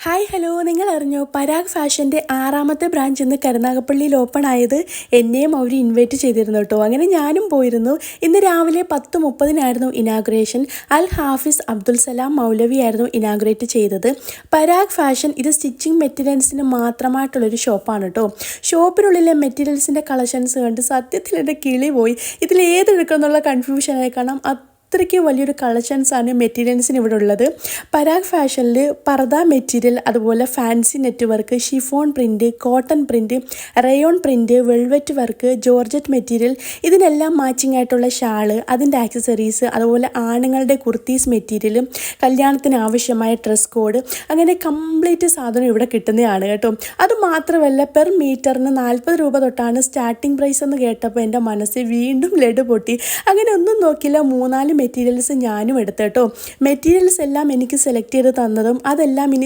Hi hello, നിങ്ങൾ അറിഞ്ഞോ Parag ഫാഷൻ്റെ 6ാമത്തെ branch ഇന്ന് കരുനാഗപ്പള്ളിയിൽ ഓപ്പൺ ആയത്? എന്നെയും അവർ ഇൻവൈറ്റ് ചെയ്തിരുന്നു കേട്ടോ. അങ്ങനെ ഞാനും പോയിരുന്നു. ഇന്ന് രാവിലെ 10:30 ഇനാഗുറേഷൻ. അൽ ഹാഫിസ് അബ്ദുൽ സലാം മൗലവി ആയിരുന്നു ഇനാഗുറേറ്റ് ചെയ്തത്. പരാഗ് ഫാഷൻ ഇത് സ്റ്റിച്ചിങ് മെറ്റീരിയൽസിന് മാത്രമായിട്ടുള്ളൊരു ഷോപ്പാണ് കേട്ടോ. ഷോപ്പിനുള്ളിലെ മെറ്റീരിയൽസിൻ്റെ കളക്ഷൻസ് കണ്ട് സത്യത്തിൽ എൻ്റെ കിളി പോയി. ഇതിൽ ഏതെടുക്കുമെന്നുള്ള കൺഫ്യൂഷനായി. കാരണം അത്രയ്ക്ക് വലിയൊരു കളക്ഷൻസാണ് മെറ്റീരിയൽസിന് ഇവിടെ ഉള്ളത്. പരാഗ് ഫാഷനിൽ പർദ മെറ്റീരിയൽ, അതുപോലെ fancy net work, chiffon print, cotton print, rayon print, velvet work, georgette material, ഇതിനെല്ലാം മാച്ചിങ് ആയിട്ടുള്ള ഷാള്, അതിൻ്റെ ആക്സസറീസ്, അതുപോലെ ആണുങ്ങളുടെ കുർത്തീസ് മെറ്റീരിയൽ, കല്യാണത്തിന് ആവശ്യമായ ഡ്രസ് കോഡ്, അങ്ങനെ കംപ്ലീറ്റ് സാധനം ഇവിടെ കിട്ടുന്നതാണ് കേട്ടോ. അതുമാത്രമല്ല പെർ മീറ്ററിന് 40 രൂപ തൊട്ടാണ് സ്റ്റാർട്ടിംഗ് പ്രൈസ് എന്ന് കേട്ടപ്പോൾ എൻ്റെ മനസ്സിൽ വീണ്ടും ലഡു പൊട്ടി. അങ്ങനെ ഒന്നും നോക്കില്ല, 3-4 മെറ്റീരിയൽസ് ഞാനും എടുത്തു കേട്ടോ. മെറ്റീരിയൽസ് എല്ലാം എനിക്ക് സെലക്ട് ചെയ്ത് തന്നതും അതെല്ലാം ഇനി